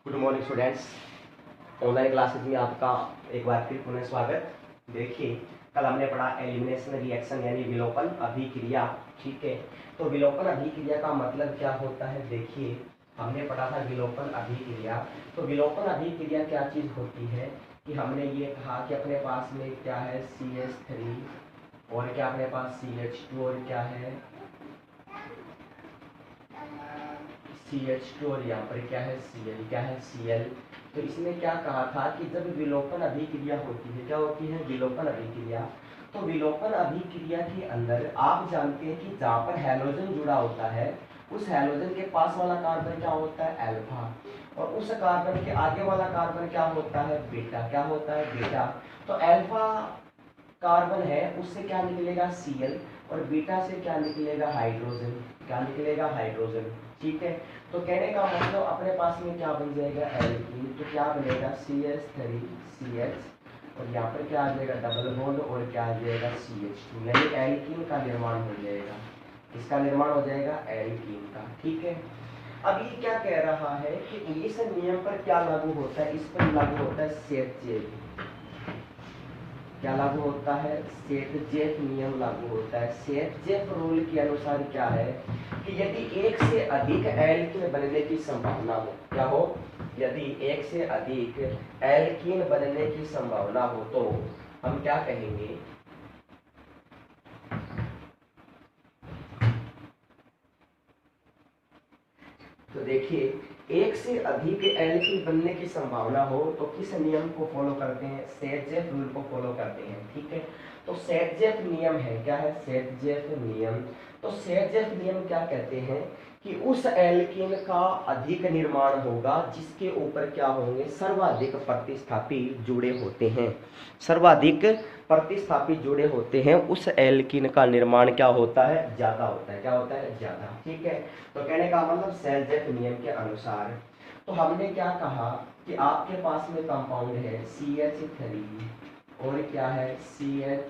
Good morning students. Online classes में आपका एक बार फिर पुनः स्वागत। देखिए, कल हमने पढ़ा एलिमिनेशन रिएक्शन यानी विलोपन अभिक्रिया। ठीक है, तो विलोपन अभिक्रिया का मतलब क्या होता है? देखिए, हमने पढ़ा था विलोपन अभिक्रिया। तो विलोपन अभिक्रिया क्या चीज होती है कि हमने ये कहा कि अपने पास में क्या है CH3 और क्या अपने पास CH2 और क्या है CH2 और यहाँ पर क्या है Cl, क्या है Cl। तो इसमें क्या कहा था कि जब विलोपन अभिक्रिया होती है, क्या होती है विलोपन अभिक्रिया। तो विलोपन अभिक्रिया के अंदर आप जानते हैं कि जहाँ पर हैलोजन जुड़ा होता है उस हैलोजन के पास वाला कार्बन क्या होता है अल्फा, और उस कार्बन के आगे वाला कार्बन क्या होता है बीटा। क्या होता है बीटा। तो अल्फा कार्बन है उससे क्या निकलेगा Cl और बीटा से क्या निकलेगा हाइड्रोजन। क्या निकलेगा हाइड्रोजन। ठीक है, तो कहने का मतलब अपने पास में क्या बन जाएगा एल्कीन। तो क्या बनेगा CH3CH और यहाँ पर क्या आ जाएगा डबल बॉन्ड और क्या आ जाएगा CH2 यानी एल्कीन का निर्माण हो जाएगा। इसका निर्माण हो जाएगा एल्कीन का। ठीक है, अब ये क्या कह रहा है कि इस नियम पर क्या लागू होता है? इस पर लागू होता है सेट। क्या लागू होता है? सेट नियम लागू होता है। सेट रूल के अनुसार क्या है कि यदि एक से अधिक एल्कीन बनने की संभावना हो, क्या हो? यदि एक से अधिक एल्कीन बनने की संभावना हो तो हम क्या कहेंगे? तो देखिए, एक से अधिक एल्कीन बनने की संभावना हो तो किस नियम को फॉलो करते हैं? सेट रूल को फॉलो करते हैं। ठीक है, तो सेट नियम है, क्या है सेट नियम। तो सेट नियम क्या कहते हैं कि उस एल्कीन का अधिक निर्माण होगा जिसके ऊपर क्या होंगे सर्वाधिक प्रतिस्थापी जुड़े होते हैं। सर्वाधिक प्रतिस्थापी जुड़े होते हैं उस एल्कीन का निर्माण क्या होता है ज्यादा होता है। क्या होता है ज्यादा। ठीक है, तो कहने का मतलब सेट नियम के अनुसार तो हमने क्या कहा कि आपके पास में कंपाउंड है CH3 और क्या है CH,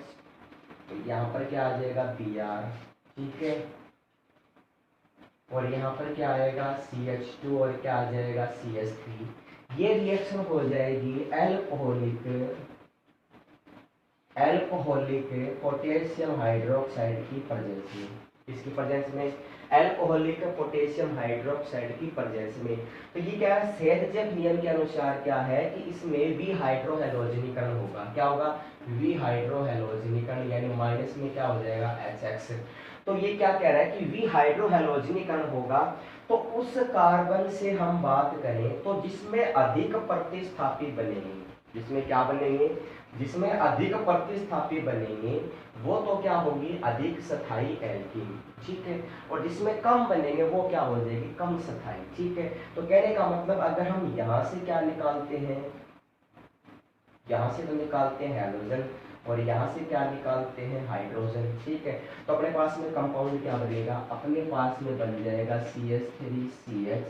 यहाँ पर क्या आ जाएगा Br। ठीक है, और यहाँ पर क्या आएगा CH2 और क्या आ जाएगा CH3। ये रिएक्शन हो जाएगी एल्कोहलिक पोटेशियम हाइड्रोक्साइड की प्रेजेंस में। इसकी प्रेजेंस में एल्कोहलिक पोटेशियम हाइड्रोक्साइड की प्रेजेंस में। तो ये क्या है सेट नियम के अनुसार क्या है कि इसमें वी हाइड्रोहेलोजनीकरण होगा। क्या होगा? वी हाइड्रोहेलोजनीकरण यानी माइनस में क्या हो जाएगा HX। तो ये क्या कह रहा है कि वी हाइड्रोहेलोजनीकरण होगा। तो उस कार्बन से हम बात करें तो जिसमें अधिक प्रतिस्थापी बनेंगे, जिसमें क्या बनेंगे? जिसमें अधिक प्रतिस्थापी बनेंगे वो तो क्या होगी अधिक स्थायी एल्कीन। ठीक है, और जिसमें कम बनेंगे वो क्या हो जाएगी कम स्थायी। ठीक है, तो कहने का मतलब अगर हम यहाँ से क्या निकालते हैं, यहाँ से तो निकालते हैं हैलोजन और यहाँ से क्या निकालते हैं हाइड्रोजन। ठीक है, तो अपने पास में कंपाउंड क्या बनेगा? अपने पास में बन जाएगा CH3CH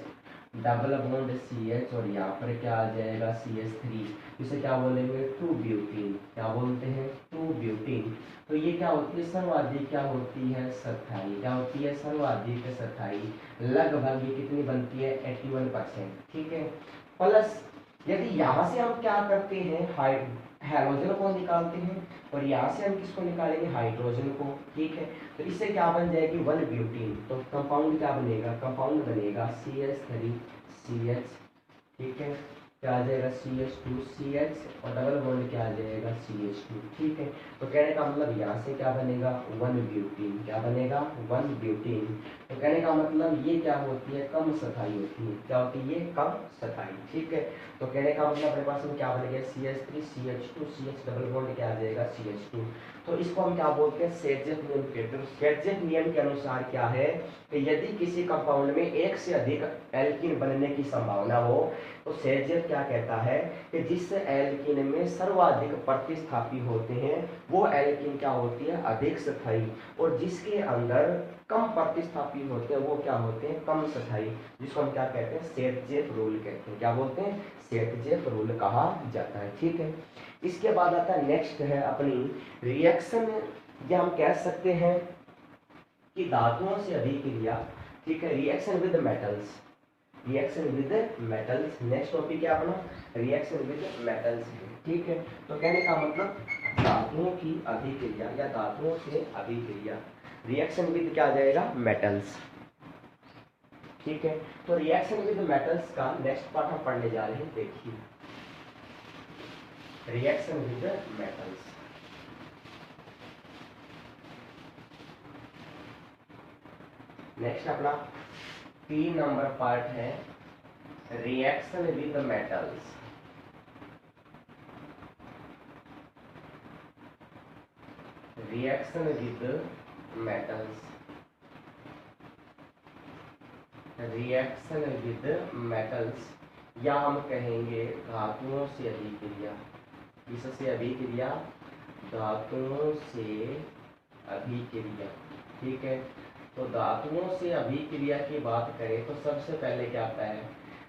डबल बॉन्ड CH और यहाँ पर क्या आ जाएगा CH3, इसे क्या बोलेंगे 2 ब्यूटीन। क्या बोलते हैं 2 ब्यूटीन। तो ये क्या होती है सर्वाधिक क्या होती है स्थायी। क्या होती है सर्वाधिक स्थायी। लगभग ये कितनी बनती है 81%। ठीक है, प्लस यदि यहाँ से हम क्या करते हैं हैलोजन को निकालते हैं और यहाँ से हम किसको निकालेंगे हाइड्रोजन को। ठीक है, तो इससे क्या बन जाएगी 1 ब्यूटीन। तो कंपाउंड क्या बनेगा? कंपाउंड बनेगा CH3CH। ठीक है, क्या आ जाएगा CH2CH और डबल बॉन्ड क्या आ जाएगा CH2। ठीक है, तो कहने का मतलब यहाँ से क्या बनेगा 1 ब्यूटीन। क्या बनेगा 1 ब्यूटीन। तो कहने का मतलब ये क्या होती है कम स्थायी होती है। क्या होती है ये कम स्थायी। ठीक है, तो कहने का मतलब अपने पास में क्या बन गया CH3CH2CH डबल बॉन्ड क्या आ जाएगा CH2। तो इसको हम क्या बोलते हैं सेटजेट नियम कहते हैं। सेटजेट नियम के अनुसार क्या है कि यदि किसी कंपाउंड में एक से अधिक एल्कीन बनने की संभावना हो तो सेटजेट क्या कहता है कि जिस एल्कीन में सर्वाधिक प्रतिस्थापी होते हैं वो एल्कीन क्या होती है अधिक स्थायी, और जिसके अंदर कम प्रतिस्थापी होते हैं वो क्या होते हैं कम स्थायी, जिसको हम क्या कहते हैं सेटजेट रूल कहते हैं। क्या बोलते हैं सेटजेट रूल कहा जाता है। ठीक है, इसके बाद आता है नेक्स्ट है अपनी रिएक्शन, या हम कह सकते हैं कि धातुओं से अभिक्रिया। ठीक है, reaction with metals. Reaction with metals. Next topic क्या अपना, रिएक्शन विद मेटल्स। ठीक है, तो कहने का मतलब धातुओं की अभिक्रिया या धातुओं से अभिक्रिया, रिएक्शन विद क्या आ जाएगा, मेटल्स। ठीक है, तो रिएक्शन विद मेटल्स का नेक्स्ट पार्ट हम पढ़ने जा रहे हैं। देखिए रिएक्शन विद मेटल्स। नेक्स्ट अपना 3 नंबर पार्ट है reaction with metals. Reaction with metals, reaction with metals, या हम कहेंगे धातुओं से अभिक्रिया। किससे अभिक्रिया, धातुओं से अभिक्रिया। ठीक है, तो धातुओं से अभिक्रिया की बात करें तो सबसे पहले क्या आता है,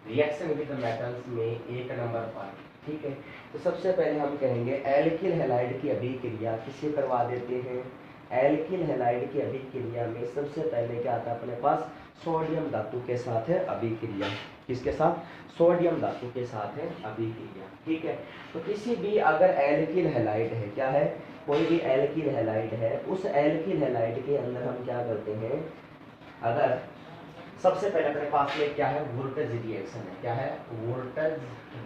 रिएक्शन विद मेटल्स में 1 नंबर पार्ट। ठीक है, तो सबसे पहले हम कहेंगे एल्किल हैलाइड की अभिक्रिया किससे करवा देते हैं। एल्किल हैलाइड की अभिक्रिया में सबसे पहले क्या आता है अपने पास, सोडियम धातु के साथ है अभिक्रिया। किसके साथ, सोडियम धातु के साथ है अभिक्रिया। ठीक है, तो किसी भी अगर एल्किल हैलाइड है, क्या है, कोई भी एल्किल हैलाइड है, उस एल्किल हैलाइड के अंदर हम क्या करते हैं, अगर सबसे पहले अपने पास में क्या है, वोल्टेज रिएक्शन है। क्या है, वोल्टेज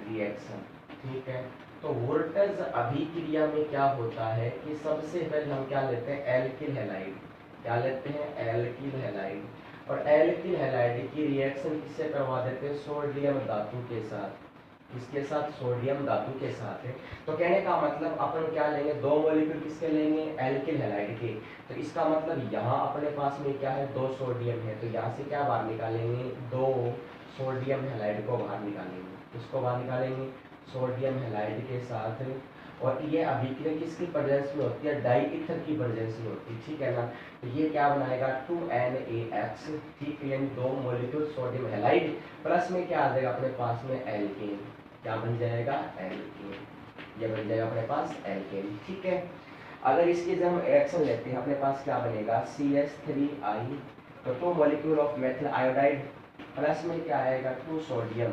रिएक्शन। ठीक है, तो वोल्टेज अभिक्रिया में क्या होता है कि सबसे पहले हम क्या लेते हैं, एल्किल हैलाइड। क्या लेते हैं, एल्किल हैलाइड। और एल्किल हैलाइड की रिएक्शन किससे करवा देते हैं, सोडियम धातु के साथ। इसके साथ, सोडियम धातु के साथ है। तो कहने का मतलब अपन क्या लेंगे, 2 मॉलिक्यूल किसके लेंगे, एल्किल हैलाइड के। तो इसका मतलब यहाँ अपने पास में क्या है, 2 सोडियम है, तो यहाँ से क्या बाहर निकालेंगे, 2 सोडियम हैलाइड को बाहर निकालेंगे। इसको बाहर निकालेंगे सोडियम हैलाइड के साथ। और ये अभिक्रिया किसकी प्रेजेंस में होती है, डाई ईथर की प्रेजेंस में होती है। ठीक है ना, तो ये क्या बनाएगा, 2NaX। ठीक है, यानी 2 मॉलिक्यूल सोडियम हैलाइड प्लस में क्या आ जाएगा अपने पास में एल्केन। क्या बन जाएगा, एल्केन। ये बन जाएगा अपने पास एल्केन। ठीक है, अगर इसकी जब हम रिएक्शन लेते हैं अपने पास क्या बनेगा, CH3I, तो 2 molecule of methyl iodide plus में क्या आएगा, 2 सोडियम।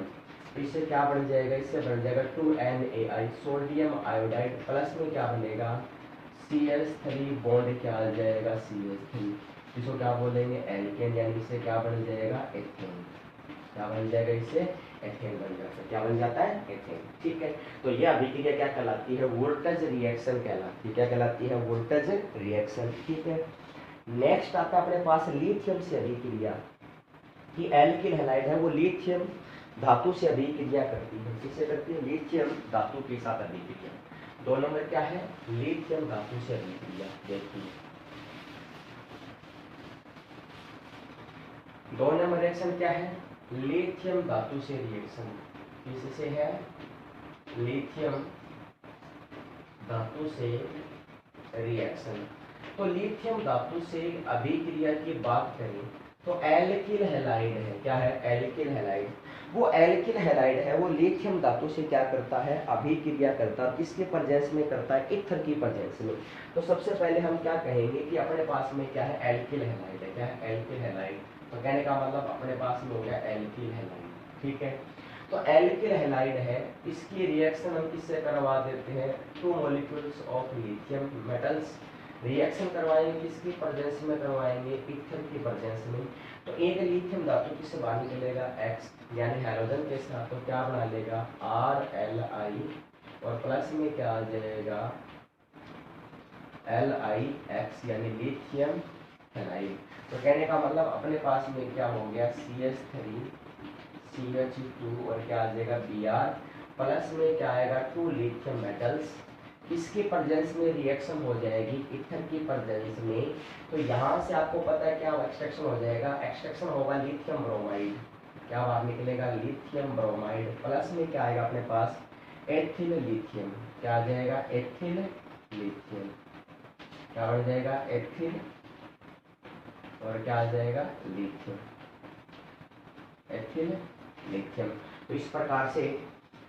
इससे क्या बन जाएगा, इससे बन जाएगा 2NaI, सोडियम आयोडाइड प्लस में क्या बनेगा, CH3 बॉन्ड क्या आ जाएगा, CH3। इसको क्या बोलेंगे, एल्केन, यानी इससे क्या बन जाएगा, एथेन। क्या बन जाएगा, इससे एथेन बन जाता है। क्या बन जाता है, एथेन। ठीक है, तो यह अभिक्रिया क्या कहलाती है, वोल्टेज रिएक्शन कहलाती है। क्या कहलाती है, वोल्टेज रिएक्शन। ठीक है, नेक्स्ट आता है अपने पास लिथियम से अभिक्रिया। कि एल्किल हैलाइड है वो लिथियम धातु से अभिक्रिया करती है। किससे करती है, लिथियम धातु के साथ अभिक्रिया। 2 नंबर क्या है, लिथियम धातु से अभिक्रिया। देखिए 2 नंबर रिएक्शन क्या है, लिथियम धातु से रिएक्शन। किससे है, लिथियम धातु से रिएक्शन। तो लिथियम धातु से अभिक्रिया की बात करें तो एल्किल हैलाइड है। क्या है, एल्किल हैलाइड। वो एल्किल हैलाइड है वो लिथियम धातु से क्या करता है, अभिक्रिया करता है। किसके प्रेजेंस में करता है, ईथर की प्रेजेंस में। तो सबसे पहले हम क्या कहेंगे कि अपने पास में क्या है, एल्किल हैलाइड है। क्या है, एल्किल हैलाइड। तो कहने का मतलब अपने पास में हो गया एल्किल हैलाइड। ठीक है, तो एल्किल हैलाइड है, इसकी रिएक्शन हम किससे करवा देते हैं, 2 molecules of lithium metals. Reaction करवाएंगे किसकी प्रेजेंस में, करवाएंगे ईथर की प्रेजेंस में। तो एक लिथियम धातु किससे बाहर निकलेगा, X, यानी हाइड्रोजन के साथ। तो क्या बना लेगा, RLI, और प्लस में क्या आ जाएगा, LiX, यानी लिथियम हैलाइड। तो कहने का मतलब अपने पास में क्या हो गया, CH3 CH2 और क्या आ जाएगा, Br, प्लस में क्या आएगा, 2 लिथियम मेटल्स। इसकी प्रेजेंस में रिएक्शन हो जाएगी ईथर की प्रेजेंस में। तो यहाँ से आपको पता है क्या एक्सट्रैक्शन हो जाएगा, एक्सट्रैक्शन होगा लिथियम ब्रोमाइड। क्या बाहर निकलेगा, लिथियम ब्रोमाइड, प्लस में क्या आएगा अपने पास, एथिल लिथियम। क्या आ जाएगा, एथिल लिथियम। क्या बन जाएगा, एथिल, और क्या आ जाएगा, लिथियम, एथिल लिथियम। तो इस प्रकार से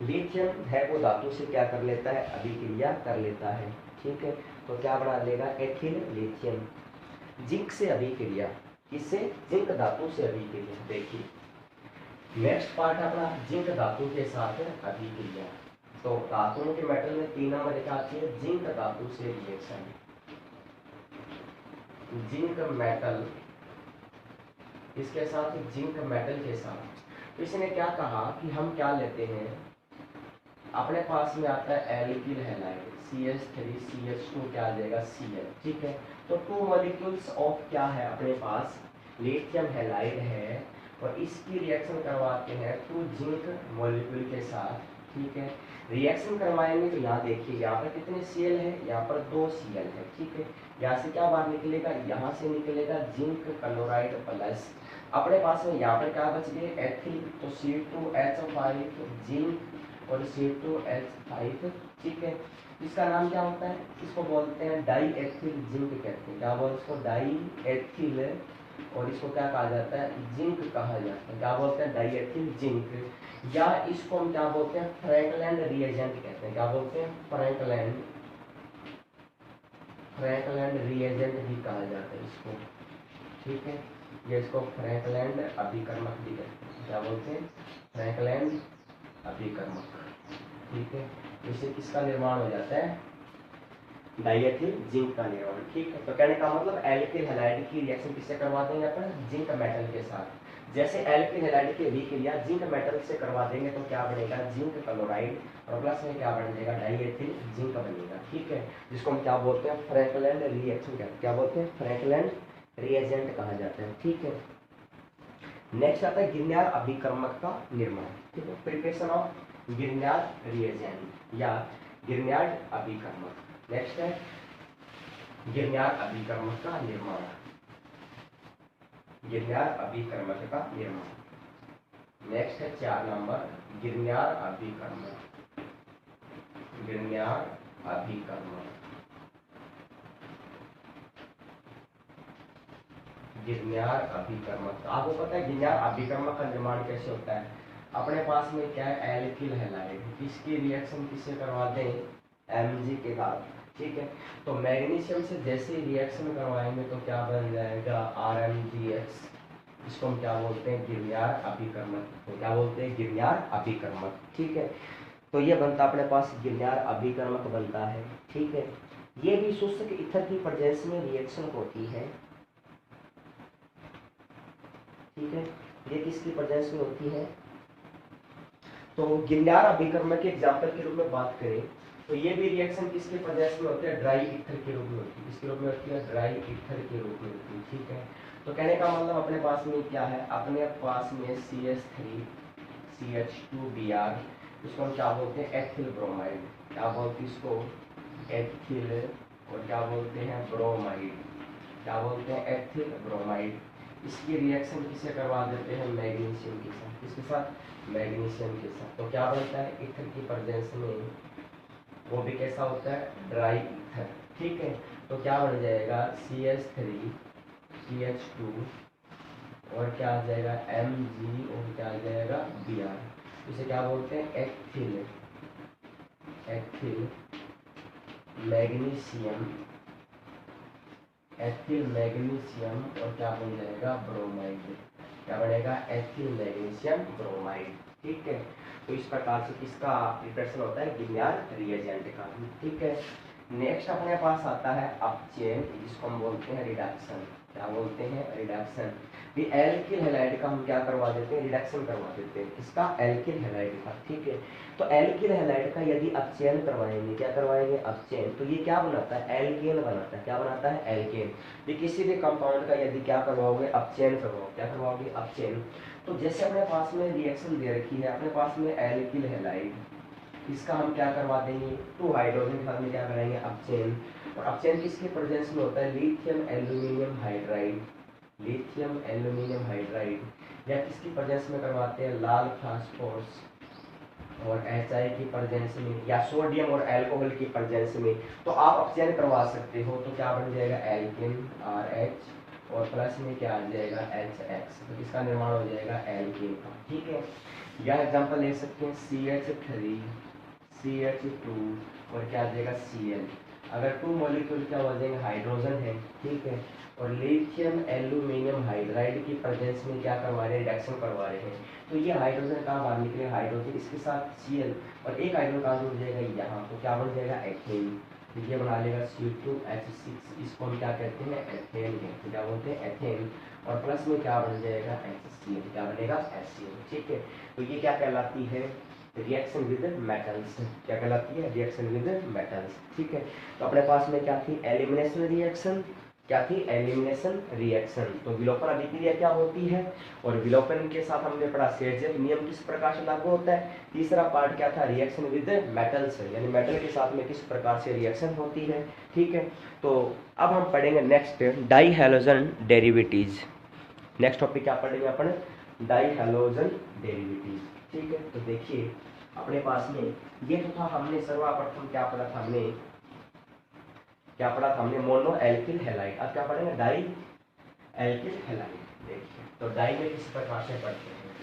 लिथियम है वो धातु से क्या कर लेता है, अभिक्रिया कर लेता है। ठीक है, तो क्या बना लेगा, एथिल लिथियम। जिंक से अभिक्रिया, किससे, जिंक धातु से अभिक्रिया। देखिए नेक्स्ट पार्ट है अपना जिंक धातु के साथ अभिक्रिया। तो धातुओं के मेटल में 3 नंबर रेखा आती है जिंक धातु से रिएक्शन। जिंक मेटल, इसके साथ जिंक मेटल के साथ, तो इसने क्या कहा कि हम क्या लेते हैं, अपने पास में आता है एल्किल हैलाइड CH3CH2 क्या आ जाएगा Cl, ठीक है। तो 2 मॉलिक्यूल्स ऑफ क्या है अपने पास, लिथियम हैलाइड है, और इसकी रिएक्शन करवाते हैं 2 जिंक मॉलिक्यूल के साथ, ठीक है। रिएक्शन करवाएंगे तो यहाँ देखिए यहाँ पर कितने Cl है, यहाँ पर 2 Cl है, ठीक है। यहाँ से क्या बाहर निकलेगा, यहाँ से निकलेगा जिंक क्लोराइड प्लस, अपने पास में यहाँ पर क्या बच गए एथिल, तो C2H5 जिंक और C2H5, ठीक है। इसका नाम क्या होता है, इसको बोलते हैं डाई एथिल जिंक कहते हैं, क्या बोलते हैं इसको, डाई एथिल, और इसको क्या कहा जाता है, जिंक कहा जाता है, क्या बोलते हैं, डाई एथिल जिंक, या इसको हम क्या बोलते हैं, फ्रैंकलैंड रिएजेंट कहते हैं, क्या बोलते हैं, फ्रैंकलैंड रिएजेंट भी कहा जाता है इसको, ठीक है। ये इसको फ्रैंकलैंड अभिकर्मक भी कहते हैं, क्या बोलते हैं, फ्रैंकलैंड अभिकर्मक, ठीक है। इससे किसका निर्माण हो जाता है, डाइएथिल जिंक का निर्माण, ठीक है। तो कहने का मतलब एल्किल हैलाइड की रिएक्शन किससे करवा देंगे अपन, जिंक मेटल के साथ। जैसे एल्किल हैलाइड की अभिक्रिया जिंक मेटल से करवा देंगे तो क्या बनेगा, जिंक क्लोराइड, और प्लस में क्या बन जाएगा, डाइएथिल जिंक बनेगा, ठीक है। जिसको हम क्या बोलते हैं, फ्रैंकलैंड रिएक्शन, क्या बोलते हैं, फ्रैंकलैंड रिएजेंट कहा जाता है, ठीक है। नेक्स्ट आता है गिरनार अभिकर्मक का निर्माण, ठीक है। प्रिपरेशन ऑफ गिरनार रिएजेंट या गिरनार अभिकर्मक। नेक्स्ट है गिरनार अभिकर्मक का निर्माण, गिरनार अभिकर्मक का निर्माण। नेक्स्ट है 4 नंबर गिरनार अभिकर्मक, गिरनार अभिकर्मक, गिरनार अभिकर्मक। आपको पता है गिरनार अभिकर्मक का निर्माण कैसे होता है, अपने पास में क्या है, एल्किल हैलाइड, इसकी रिएक्शन किससे करवा दें, Mg के साथ, ठीक है। तो मैग्नीशियम से जैसे रिएक्शन करवाएंगे तो क्या बन जाएगा, RmGH, इसको हम क्या बोलते हैं, गिरनार अभिकर्मक, तो क्या बोलते हैं, गिरनार अभिकर्मक, ठीक है। तो ये बनता अपने पास गिरनार अभिकर्मक बनता है, ठीक है। ये भी शुष्क ईथर की प्रेजेंस में रिएक्शन होती है, ठीक है। ये किसकी प्रेजेंस में होती है, तो गिरनार अभिकर्मक के एग्जांपल के रूप में बात करें तो ये भी रिएक्शन किसके प्रेजेंस में होती है, ड्राई ईथर के रूप में होती है, किसके रूप में होती है, ड्राई ईथर के रूप में होती है, ठीक है। तो कहने का मतलब अपने पास में क्या है, अपने पास में CH3 CH2Br, इसको हम क्या बोलते हैं, एथिल ब्रोमाइड, क्या बोलते हैं इसको, एथिल, और क्या बोलते हैं, ब्रोमाइड, क्या बोलते हैं, एथिल ब्रोमाइड। इसकी रिएक्शन किसे करवा देते हैं, मैग्नीशियम के साथ, किसके साथ, मैग्नीशियम के साथ। तो क्या बनता है, ईथर की प्रेजेंस में, वो भी कैसा होता है, ड्राई ईथर, ठीक है। तो क्या बन जाएगा, CH3 CH2 और क्या आ जाएगा, Mg, और क्या आ जाएगा, Br, इसे क्या बोलते हैं, ethyl, ethyl magnesium, ethyl magnesium, और क्या बन जाएगा, ब्रोमाइड, क्या बनेगा, एथिल मैग्नीशियम ब्रोमाइड, ठीक है। तो इस प्रकार से किसका प्रिपरेशन होता है, गिरनार रिएजेंट का, ठीक है। नेक्स्ट अपने पास आता है अपचेन, जिसको हम बोलते हैं रिडक्शन, क्या बोलते हैं, रिडक्शन। भी एल्किल हैलाइड का हम क्या करवा देते हैं, रिडक्शन करवा देते हैं, किसका, एल्किल हैलाइड का, ठीक है। तो एल्किल हैलाइड का यदि अपचयन करवाएंगे, क्या करवाएंगे, अपचयन, तो ये क्या बनाता है, एल्केन बनाता है, क्या बनाता है, एल्केन। ये किसी भी कंपाउंड का यदि क्या करवाओगे, अपचयन करवाओगे, क्या करवाओगे, अपचयन। तो जैसे अपने पास में रिएक्शन दे रखी है, अपने पास में एल्किल हैलाइड, इसका हम क्या करवा देंगे, 2 हाइड्रोजन के साथ में क्या कराएंगे, अपचयन। और अपचयन किसके प्रेजेंस में होता है, lithium aluminium hydride, lithium aluminium hydride, या किसकी प्रेजेंस में करवाते हैं, लाल फास्फोरस और HI की प्रेजेंस में, या सोडियम और अल्कोहल की प्रेजेंस में। तो आप अपचयन करवा सकते हो, तो क्या बन जाएगा, एल्केन RH, और प्लस में क्या आ जाएगा, HX, तो किसका निर्माण हो जाएगा, एल्केन का, ठीक है। या एग्जांपल ले सकते हैं CH3 CH2 और क्या आ जाएगा, Cl। अगर 2 मॉलिक्यूल क्या हो जाएंगे, हाइड्रोजन है, ठीक है, और लिथियम एल्यूमिनियम हाइड्राइड की प्रेजेंस में क्या करवा रहे हैं, रिडक्शन करवा रहे हैं, तो ये हाइड्रोजन कहाँ बाहर निकलेगा, हाइड्रोजन इसके साथ Cl और एक हाइड्रोजन कहाँ जुड़ जाएगा यहाँ, तो क्या बन जाएगा एथेन। तो ये बना लेगा C2H6, इसको हम क्या कहते हैं एथेन कहते हैं, क्या बोलते हैं एथेन। और प्लस में क्या बन जाएगा HCl, क्या बनेगा HCl, ठीक है। तो ये क्या कहलाती है रिएक्शन विद मेटल्स, क्या कहलाती है रिएक्शन विद मेटल्स, ठीक है। तो अपने पास में क्या थी एलिमिनेशन रिएक्शन, क्या थी एलिमिनेशन रिएक्शन। तो विलोपन अभिक्रिया क्या होती है, और विलोपन के साथ हमने पढ़ा सेर्जेव नियम किस प्रकार से लागू होता है। तीसरा पार्ट क्या था रिएक्शन विद मेटल्स, यानी मेटल के साथ में किस प्रकार से रिएक्शन होती है, ठीक है। तो अब हम पढ़ेंगे next di halogen derivatives. Next topic क्या पढ़ेंगे अपन, डाई हैलोजन डेरिवेटिव्स, ठीक है। तो देखिए अपने पास में ये तो था, हमने सर्वप्रथम क्या पढ़ा था, हमने मोनो एल्किल हैलाइड। अब क्या पढ़ेंगे डाई एल्किल हैलाइड। देखिए तो डाई में किस प्रकार से पढ़ते हैं,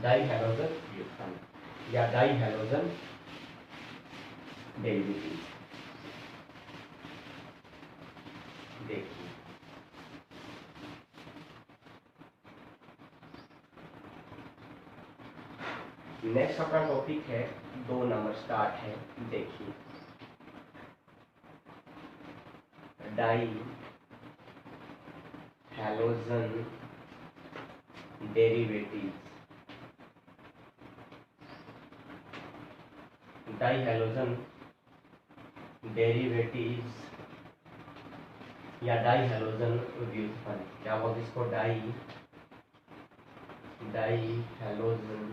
डाई हैलोजन व्युत्पन्न या डाई हैलोजन डेरिवेटिव। देखिए नेक्स्ट अपना टॉपिक है 2 नंबर स्टार्ट है। देखिए di halogen derivative, di halogen derivatives या डाई हैलोजन व्युत्पन्न, क्या बोलते इसको डाई हैलोजन,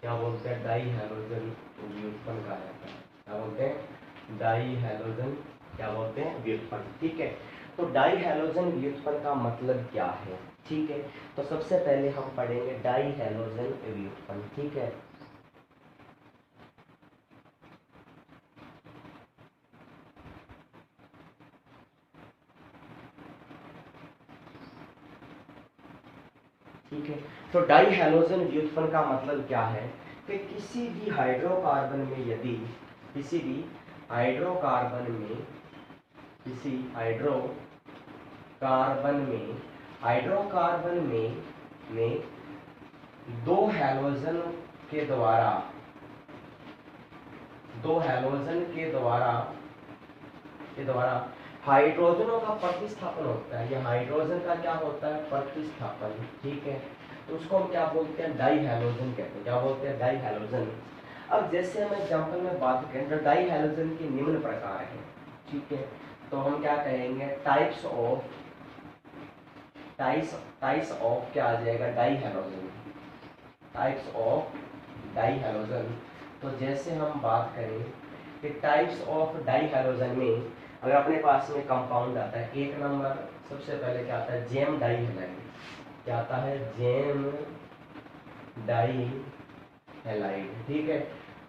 क्या बोलते हैं डाई हैलोजन व्युत्पन्न कहा जाता है, क्या बोलते हैं डाई हैलोजन, क्या बोलते हैं व्युत्पन्न, ठीक है। तो डाई हैलोजन व्युत्पन्न का मतलब क्या है, ठीक है। तो सबसे पहले हम पढ़ेंगे डाई हैलोजन व्युत्पन्न, ठीक है। ठीक है, तो डाई हैलोजन व्युत्पन्न का मतलब क्या है कि किसी भी हाइड्रोकार्बन में, यदि किसी भी हाइड्रोकार्बन में, किसी हाइड्रोकार्बन में दो हैलोजन के द्वारा हाइड्रोजनों का प्रतिस्थापन होता है, या हाइड्रोजन का क्या होता है प्रतिस्थापन, ठीक है। तो उसको हम क्या बोलते हैं डाई हैलोजन कहते हैं, क्या बोलते हैं डाई हैलोजन। अब जैसे हम एग्जांपल में बात करें तो डाई हैलोजन के निम्न प्रकार है, ठीक है। तो हम क्या कहेंगे टाइप्स ऑफ क्या आ जाएगा di halogen, types of di halogen. तो जैसे हम बात करें कि टाइप्स ऑफ डाई हैलोजन में अगर अपने पास में कंपाउंड आता है, एक नंबर सबसे पहले क्या आता है जेम डाई हैलाइड, क्या आता है जेम डाई हैलाइड, ठीक है।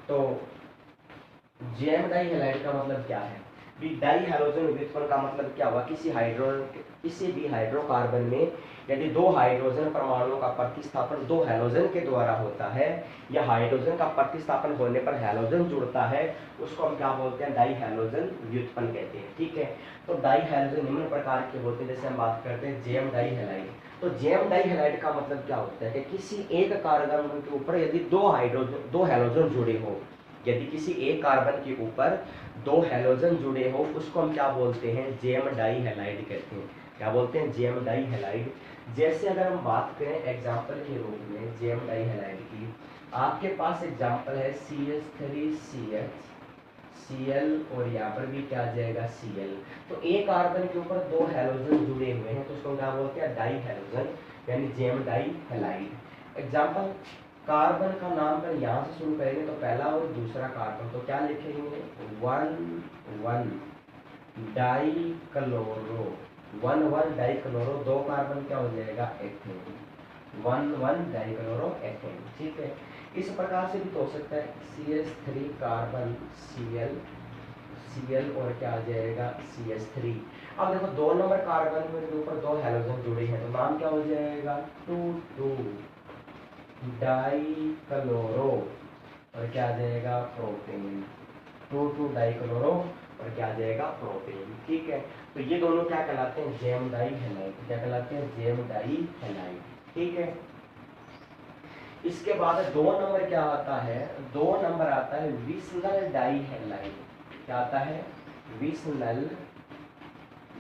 तो जेम डाई हैलाइड का मतलब क्या है, डाई हैलोजन व्युत्पन्न का मतलब क्या हुआ, किसी भी हाइड्रोकार्बन में यदि दो हाइड्रोजन परमाणुओं का प्रतिस्थापन दो हैलोजन के द्वारा होता है, या हाइड्रोजन का प्रतिस्थापन होने पर हैलोजन जुड़ता है, उसको हम क्या बोलते हैं डाई हैलोजन व्युत्पन्न कहते हैं, ठीक है। तो डाई हैलोजन निम्न प्रकार के होते हैं, जैसे हम बात करते हैं जेम डाई हैलाइड। तो जेम डाई हैलाइड का मतलब क्या होता है कि किसी एक कार्बन के ऊपर यदि दो हैलोजन जुड़े हो, यदि किसी एक कार्बन के ऊपर दो हैलोजन जुड़े हो, उसको हम क्या बोलते हैं जेम डाई हैलाइड कहते हैं, क्या बोलते हैं जेम डाई हैलाइड। जैसे अगर हम बात करें एग्जांपल के रूप में जेम डाई हैलाइड की, आपके पास एग्जांपल है CH3CH Cl और यहाँ पर भी क्या आ जाएगा Cl। तो एक कार्बन के ऊपर दो हैलोजन जुड़े हुए हैं तो उसको क्या बोलते हैं डाई हैलोजन, यानी gem di halide. Example carbon का नाम पर यहाँ से शुरू करेंगे तो पहला और दूसरा कार्बन, तो क्या लिखेंगे 1,1 डाइक्लोरो, 1,1 डाइक्लोरो, दो कार्बन क्या हो जाएगा एथेन, 1,1 डाइक्लोरो एथेन, ठीक है। इस प्रकार से भी तो हो सकता है CH3 कार्बन Cl और क्या आ जाएगा CH3। अब देखो 2 नंबर कार्बन के ऊपर दो हैलोजन जुड़े हैं तो नाम क्या हो जाएगा 2,2 डाइक्लोरो और क्या आ जाएगा प्रोपेन, 2,2 डाइक्लोरो और क्या आ जाएगा प्रोपेन, ठीक है। तो ये दोनों क्या कहलाते हैं जेम डाई हैलाइड, क्या कहलाते हैं जेम डाई हैलाइड, ठीक है। इसके बाद 2 नंबर क्या आता है, 2 नंबर आता है विसनल डाई हैलाइड। क्या आता है, विसनल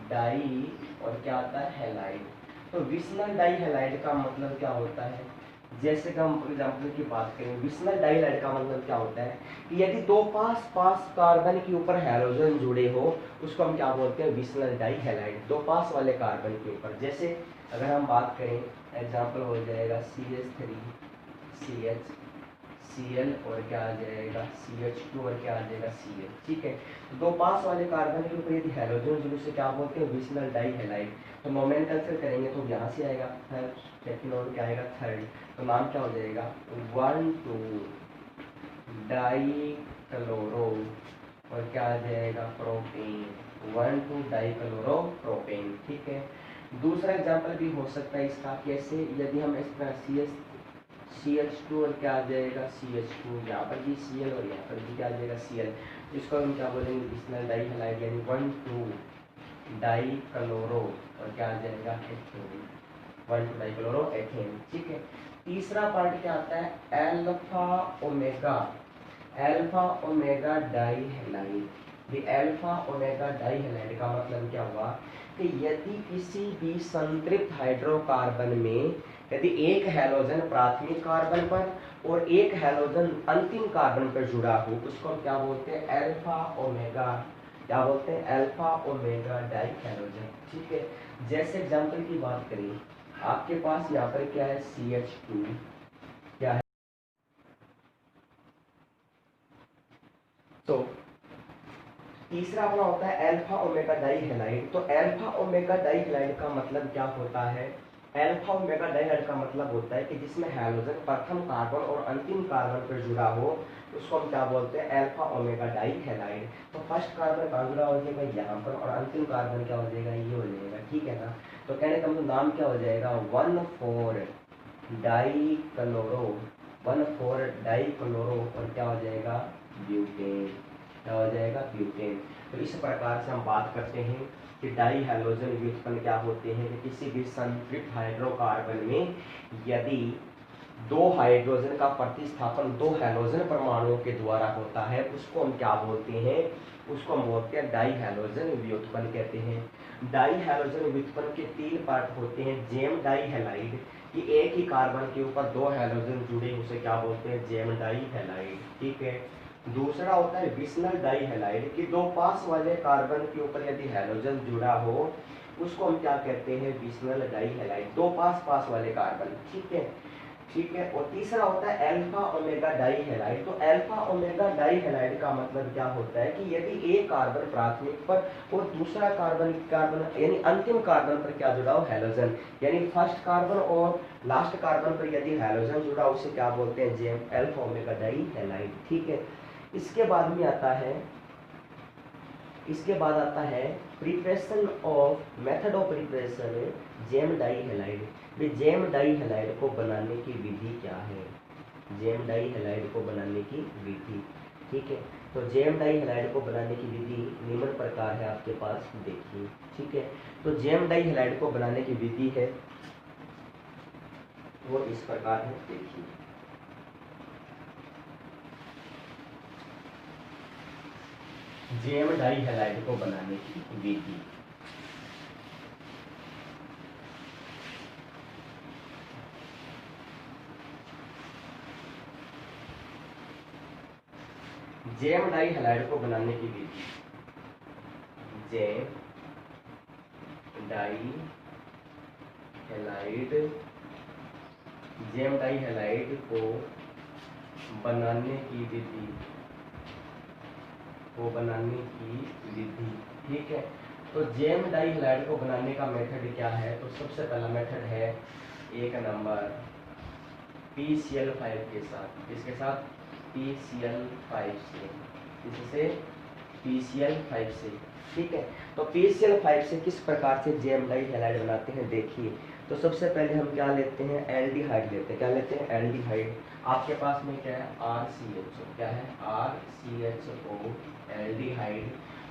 डाई और क्या आता है, हैलाइड। तो विसनल डाई हैलाइड का मतलब क्या होता है, जैसे कि हम एग्जाम्पल की बात करें, विसनल डाई हैलाइड का मतलब क्या होता है कि यदि दो पास पास कार्बन के ऊपर हैलोजन जुड़े हो उसको हम क्या बोलते हैं, विसनल डाई हैलाइड, दो पास वाले कार्बन के ऊपर। जैसे अगर हम बात करें, एग्जाम्पल हो जाएगा CH3 CH Cl और क्या आ जाएगा CH2 और क्या आ जाएगा Cl, ठीक है। तो दो पास वाले कार्बन के ऊपर यदि हैलोजन जुड़े उसे क्या बोलते हैं, विसनल डाई हैलाइड। तो नोमेनक्लेचर करेंगे तो यहाँ से आएगा थर्ड, सेकंड और क्या आएगा थर्ड, तो नाम क्या हो जाएगा 1,2 डाई क्लोरो और क्या आ जाएगा प्रोपेन, 1,2 डाई क्लोरो प्रोपेन, ठीक है। दूसरा एग्जाम्पल भी हो सकता है इसका, कैसे, यदि हम इस तरह CH2 और क्या आ जाएगा CH2, यहाँ पर भी Cl और यहाँ पर भी क्या आ जाएगा Cl, इसको हम क्या बोलेंगे, विसनल डाई हैलाइड, यानी 1,2 डाई क्लोरो और क्या आ जाएगा एथेन, 1,2 डाई क्लोरो एथेन, ठीक है। तीसरा पार्ट क्या आता है, अल्फा ओमेगा डाई हैलाइड। ये अल्फा ओमेगा डाई हैलाइड का मतलब क्या हुआ कि यदि किसी भी संतृप्त हाइड्रोकार्बन में यदि एक हैलोजन प्राथमिक कार्बन पर और एक हैलोजन अंतिम कार्बन पर जुड़ा हो उसको हम क्या बोलते हैं, अल्फा ओमेगा, क्या बोलते हैं, अल्फा ओमेगा डाई हैलोजन, ठीक है। जैसे एग्जांपल की बात करें, आपके पास यहाँ पर क्या है CH2, क्या है, तो तीसरा अपना होता है अल्फा ओमेगा डाई हैलाइड। तो अल्फा ओमेगा डाई हैलाइड का मतलब क्या होता है, अल्फा ओमेगा डाई हैलाइड का मतलब होता है कि जिसमें हैलोजन प्रथम कार्बन और अंतिम कार्बन पर जुड़ा हो उसको हम क्या बोलते हैं, अल्फा ओमेगा डाई हैलाइड। तो फर्स्ट कार्बन कहाँ जुड़ा हो जाएगा, यहाँ पर, और अंतिम कार्बन क्या हो जाएगा, ये हो जाएगा, ठीक है ना। तो कहने का मतलब नाम क्या हो जाएगा, 1,4 डाई क्लोरो, 1,4 डाई क्लोरो और क्या हो जाएगा ब्यूटेन, क्या हो जाएगा ब्यूटेन। तो इस प्रकार से हम बात करते हैं कि डाई हैलोजन व्युत्पन्न क्या होते हैं, कि किसी भी संतृप्त हाइड्रोकार्बन में यदि दो हाइड्रोजन का प्रतिस्थापन दो हैलोजन परमाणुओं के द्वारा होता है उसको हम क्या बोलते हैं, उसको हम बोलते हैं डाई हैलोजन व्युत्पन्न कहते हैं। डाई हैलोजन व्युत्पन्न के 3 पार्ट होते हैं, जेम डाई हैलाइड, कि एक ही कार्बन के ऊपर दो हैलोजन जुड़े उसे क्या बोलते हैं, जेम डाई हैलाइड, ठीक है। दूसरा होता है विसनल डाई हैलाइड, कि दो पास वाले कार्बन के ऊपर यदि हैलोजन जुड़ा हो उसको हम क्या कहते हैं, विसनल डाई हैलाइड, दो पास पास वाले कार्बन, ठीक है, ठीक है। और तीसरा होता है अल्फा ओमेगा डाई हैलाइड। तो अल्फा ओमेगा डाई हैलाइड का मतलब क्या होता है कि यदि एक कार्बन प्राथमिक पर और दूसरा कार्बन यानी अंतिम कार्बन पर क्या जुड़ा हो, हैलोजन, यानी फर्स्ट कार्बन और लास्ट कार्बन पर यदि हैलोजन जुड़ा उसे क्या बोलते हैं, gem, alpha omega di halide, ठीक है। इसके बाद में आता है, इसके बाद आता है preparation of, method of preparation gem di halide. Gem di halide को बनाने की विधि क्या है, जेम डाई हैलाइड को बनाने की विधि, ठीक है। तो जेम डाई हैलाइड को बनाने की विधि निम्न प्रकार है आपके पास, देखिए, ठीक है। तो जेम डाई हैलाइड को बनाने की विधि है वो इस प्रकार है, देखिए, जेम डाई हैलाइड को बनाने की विधि, जेम डाई हैलाइड को बनाने की विधि, gem di halide, gem di halide को बनाने की विधि, को बनाने की विधि, ठीक है। तो जेम डाई हैलाइड को बनाने का मेथड क्या है, तो सबसे पहला मेथड है 1 नंबर PCl5 के साथ, इसके साथ PCl5 से, इससे PCl5 से, ठीक है। तो PCl5 से किस प्रकार से जेम डाई हैलाइड बनाते हैं, देखिए। तो सबसे पहले हम क्या लेते हैं, एल्डिहाइड लेते हैं, क्या लेते हैं, एल्डिहाइड। आपके पास में क्या है, RCHO, क्या है, RCHO एल्डिहाइड,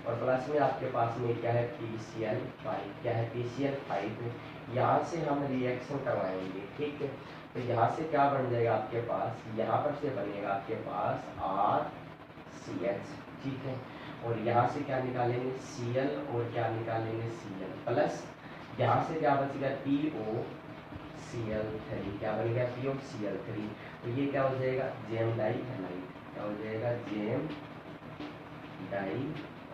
और प्लस में आपके पास में क्या है, PCl5, क्या है, PCl5। यहाँ से हम रिएक्शन करवाएंगे, ठीक है। तो यहाँ से क्या बन जाएगा आपके पास, यहाँ पर से बनेगा आपके पास RCH, ठीक है। और यहाँ से क्या निकालेंगे Cl और क्या निकालेंगे Cl प्लस यहाँ से क्या बचेगा POCl3, क्या बन गया POCl3। तो ये क्या हो जाएगा जेम डाई हैलाइड, क्या हो जाएगा जेम डाई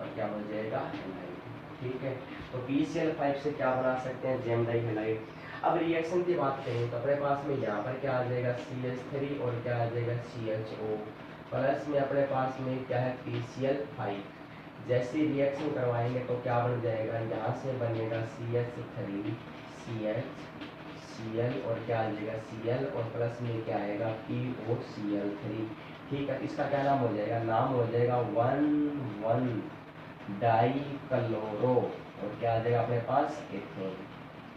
और क्या हो जाएगा हैलाइड, ठीक है। तो PCl5 से क्या बना सकते हैं जेम डाई हैलाइड। अब रिएक्शन की बात करें तो अपने पास में यहाँ पर क्या आ जाएगा CH3 और क्या आ जाएगा CHO प्लस में अपने पास में क्या है PCl5। जैसे रिएक्शन करवाएंगे तो क्या बन जाएगा, यहाँ से बनेगा CH3 CH Cl और क्या आ जाएगा Cl और प्लस में क्या आएगा POCl3, ठीक है। इसका क्या नाम हो जाएगा, नाम हो जाएगा 1,1 डाइक्लोरो और क्या आ जाएगा अपने पास एथेन,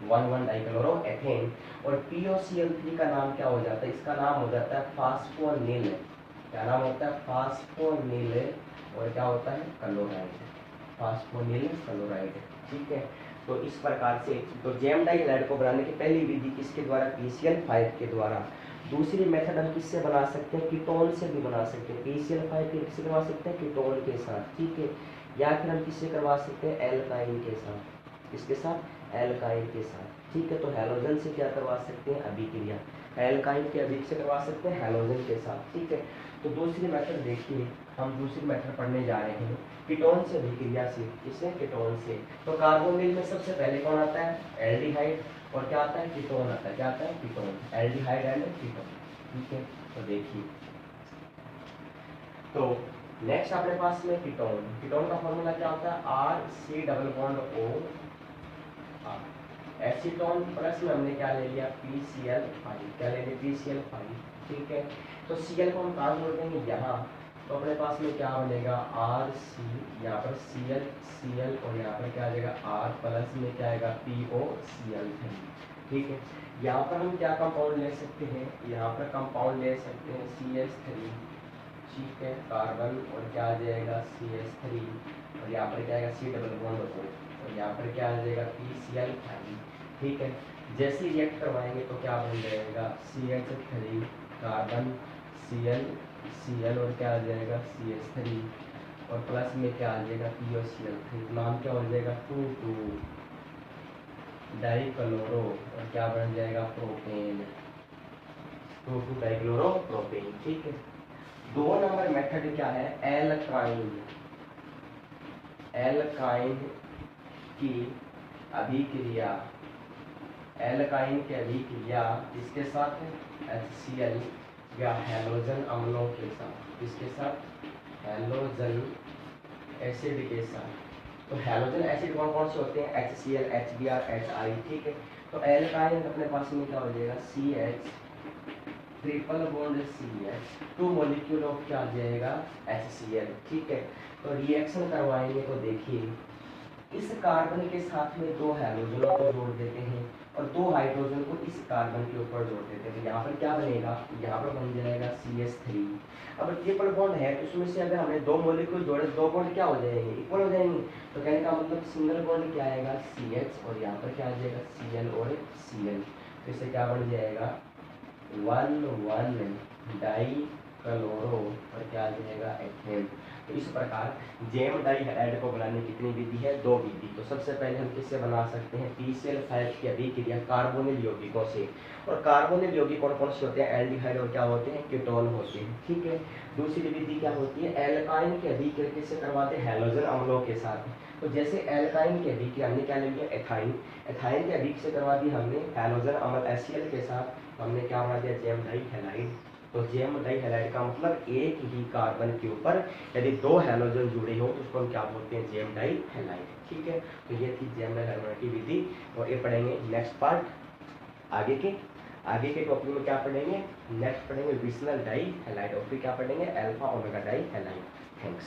1,1 डाइक्लोरो एथेन। और POCl3 का नाम क्या हो जाता है, इसका नाम हो जाता है फास्फोनिल, क्या नाम होता है फास्फोनिल और क्या होता है क्लोराइड, फास्फोनिल क्लोराइड, ठीक है। तो इस प्रकार से तो जेम डाई हैलाइड को बनाने की पहली विधि किसके द्वारा PCl5 के द्वारा। दूसरी मेथड हम किससे बना सकते हैं, कीटोन से भी बना सकते हैं। PCl5 के किससे करवा सकते हैं, कीटोन के साथ, ठीक है। या फिर हम किससे करवा सकते हैं, एल्काइन के साथ, किसके साथ एल्काइन के साथ, ठीक है। तो हैलोजन से क्या करवा सकते हैं अभिक्रिया, एल्काइन के अभिक से करवा सकते हैं हैलोजन के साथ, ठीक है। तो दूसरी मेथड देखिए, हम दूसरी मेथड पढ़ने जा रहे हैं कीटोन से अभिक्रिया से, किससे कीटोन से। तो कार्बोनिल में सबसे पहले कौन आता है एल्डिहाइड और क्या आता है कीटोन आता है, क्या आता है कीटोन, एल्डिहाइड एंड कीटोन, ठीक है। तो देखिए तो नेक्स्ट अपने पास में कीटोन, कीटोन का फॉर्मूला क्या होता है RC≡O, एसीटोन प्लस में हमने क्या ले लिया PCl5, क्या ले लिया PCl5, ठीक है। तो Cl को हम कहाँ जोड़ देंगे यहाँ, तो अपने पास में क्या बनेगा RC, यहाँ पर Cl और यहाँ पर क्या आ जाएगा R प्लस में क्या आएगा POCl3, ठीक है। यहाँ पर हम क्या कंपाउंड ले सकते हैं, यहाँ पर कंपाउंड ले सकते हैं CH3, ठीक है, कार्बन और क्या आ जाएगा CH3 और यहाँ पर क्या आएगा C≡O और यहाँ पर क्या आ जाएगा PCl5, ठीक है। जैसे रिएक्ट करवाएंगे तो क्या बन जाएगा CH3 कार्बन Cl और क्या आ जाएगा CH3 और प्लस में क्या आ जाएगा POCl3, नाम क्या हो जाएगा 2,2 डाइक्लोरो और क्या बन जाएगा प्रोपेन, 2,2 डाइक्लोरो प्रोपेन, ठीक है। 2 नंबर मेथड क्या है एल्काइन, एल्काइन की अभिक्रिया, एल्काइन की अभिक्रिया किसके साथ है HCl या हैलोजन अम्लों के साथ, किसके साथ हैलोजन एसिड के साथ। तो हैलोजन एसिड कौन कौन से होते हैं HCl HBr HI, ठीक है। तो एल्काइन अपने पास में क्या हो जाएगा CH triple bond CH 2 molecule of क्या आ जाएगा HCl, ठीक है। तो रिएक्शन करवाएंगे तो देखिए इस कार्बन के साथ में 2 हैलोजनों को जोड़ देते हैं और 2 हाइड्रोजन को इस कार्बन के ऊपर जोड़ देते हैं। तो यहाँ पर क्या बनेगा, यहाँ पर बन जाएगा CH3। अब ट्रिपल बॉन्ड है तो उसमें से अगर हमने 2 मॉलिक्यूल जोड़े 2 बॉन्ड क्या हो जाएंगे इक्वल हो जाएंगे। तो कहने का मतलब सिंगल बॉन्ड क्या आएगा CH और यहाँ पर क्या आ जाएगा Cl और Cl। तो इससे क्या बन जाएगा 1,1 डाइक्लोरो और क्या आ जाएगा एथेन। तो इस प्रकार जेम डाई हैलाइड को बनाने की कितनी विधि है 2 विधि। तो सबसे पहले हम किससे बना सकते हैं PCl5 की अभिक्रिया कार्बोनिल यौगिकों से। और कार्बोनिल यौगिक कौन कौन से होते हैं एल्डिहाइड और क्या होते हैं कीटोन होते हैं, ठीक है। दूसरी विधि क्या होती है एल्काइन की अभिक्रिया किससे करवाते हैं हैलोजन अम्लों के साथ। तो जैसे एल्काइन की अभिक्रिया हमने क्या ले लिया एथाइन, एथाइन की अभिक्रिया से करवा दी हमने हैलोजन अम्ल HCl के साथ, हमने क्या बना दिया जेम डाई हैलाइड। तो जेम डाई हैलाइड का मतलब एक ही कार्बन के ऊपर यदि 2 हैलोजन जुड़े हो तो उसको हम क्या बोलते हैं जेम डाई हैलाइड, ठीक है। तो ये थी जेम डाई हैलाइड की विधि। और ये पढ़ेंगे नेक्स्ट पार्ट आगे के टॉपिक में क्या पढ़ेंगे नेक्स्ट पढ़ेंगे विशनल डाई हैलाइड और फिर क्या पढ़ेंगे alpha omega di halide. Thanks.